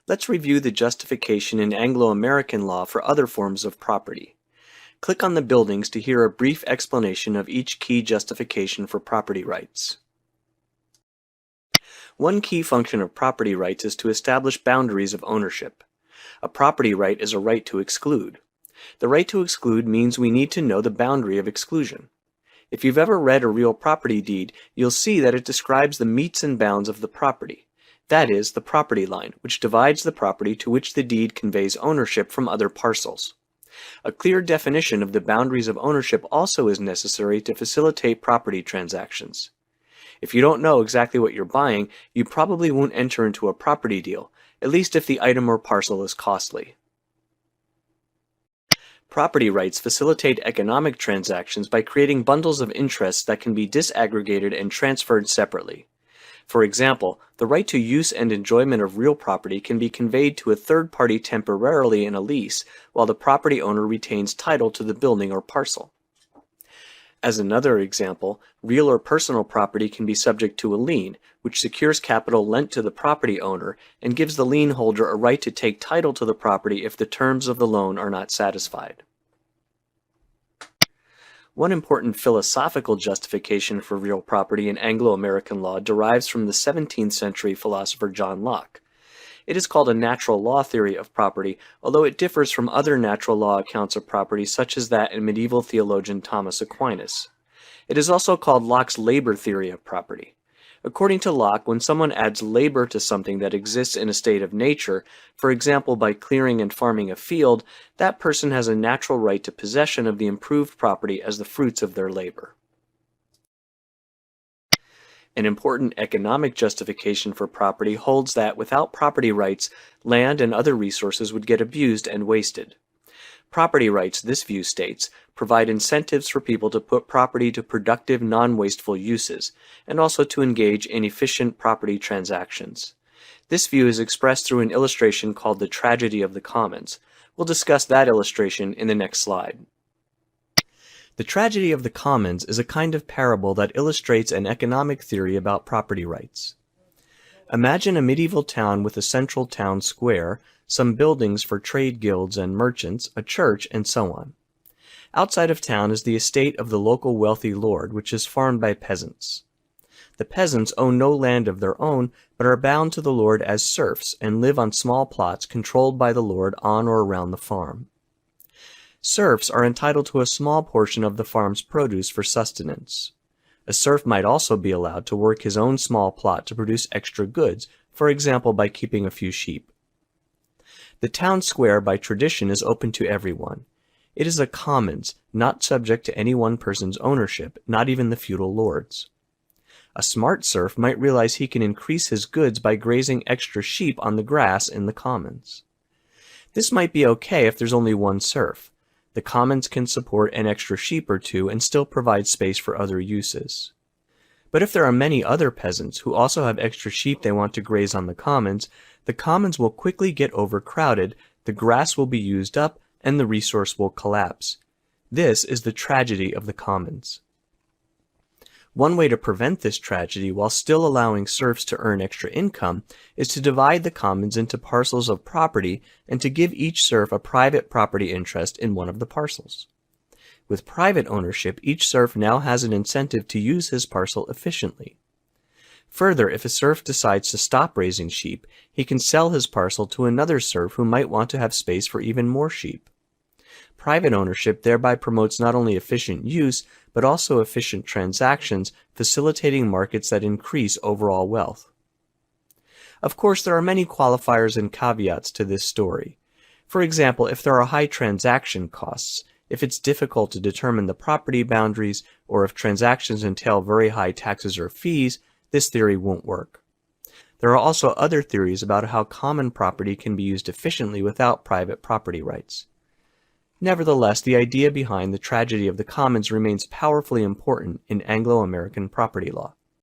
Let's review the justification in Anglo-American law for other forms of property. Click on the buildings to hear a brief explanation of each key justification for property rights. One key function of property rights is to establish boundaries of ownership. A property right is a right to exclude. The right to exclude means we need to know the boundary of exclusion. If you've ever read a real property deed, you'll see that it describes the metes and bounds of the property. That is, the property line, which divides the property to which the deed conveys ownership from other parcels. A clear definition of the boundaries of ownership also is necessary to facilitate property transactions. If you don't know exactly what you're buying, you probably won't enter into a property deal, at least if the item or parcel is costly. Property rights facilitate economic transactions by creating bundles of interests that can be disaggregated and transferred separately. For example, the right to use and enjoyment of real property can be conveyed to a third party temporarily in a lease, while the property owner retains title to the building or parcel. As another example, real or personal property can be subject to a lien, which secures capital lent to the property owner and gives the lien holder a right to take title to the property if the terms of the loan are not satisfied. One important philosophical justification for real property in Anglo-American law derives from the 17th century philosopher John Locke. It is called a natural law theory of property, although it differs from other natural law accounts of property such as that in medieval theologian Thomas Aquinas. It is also called Locke's labor theory of property. According to Locke, when someone adds labor to something that exists in a state of nature, for example by clearing and farming a field, that person has a natural right to possession of the improved property as the fruits of their labor. An important economic justification for property holds that without property rights, land and other resources would get abused and wasted. Property rights, this view states, provide incentives for people to put property to productive, non-wasteful uses, and also to engage in efficient property transactions. This view is expressed through an illustration called the tragedy of the commons. We'll discuss that illustration in the next slide. The tragedy of the commons is a kind of parable that illustrates an economic theory about property rights. Imagine a medieval town with a central town square, some buildings for trade guilds and merchants, a church, and so on. Outside of town is the estate of the local wealthy lord, which is farmed by peasants. The peasants own no land of their own, but are bound to the lord as serfs and live on small plots controlled by the lord on or around the farm. Serfs are entitled to a small portion of the farm's produce for sustenance. A serf might also be allowed to work his own small plot to produce extra goods, for example by keeping a few sheep. The town square by tradition is open to everyone. It is a commons, not subject to any one person's ownership, not even the feudal lords. A smart serf might realize he can increase his goods by grazing extra sheep on the grass in the commons. This might be okay if there's only one serf. The commons can support an extra sheep or two and still provide space for other uses. But if there are many other peasants who also have extra sheep they want to graze on the commons will quickly get overcrowded, the grass will be used up, and the resource will collapse. This is the tragedy of the commons. One way to prevent this tragedy while still allowing serfs to earn extra income is to divide the commons into parcels of property and to give each serf a private property interest in one of the parcels. With private ownership, each serf now has an incentive to use his parcel efficiently. Further, if a serf decides to stop raising sheep, he can sell his parcel to another serf who might want to have space for even more sheep. Private ownership thereby promotes not only efficient use, but also efficient transactions, facilitating markets that increase overall wealth. Of course, there are many qualifiers and caveats to this story. For example, if there are high transaction costs, if it's difficult to determine the property boundaries, or if transactions entail very high taxes or fees, this theory won't work. There are also other theories about how common property can be used efficiently without private property rights. Nevertheless, the idea behind the tragedy of the commons remains powerfully important in Anglo-American property law.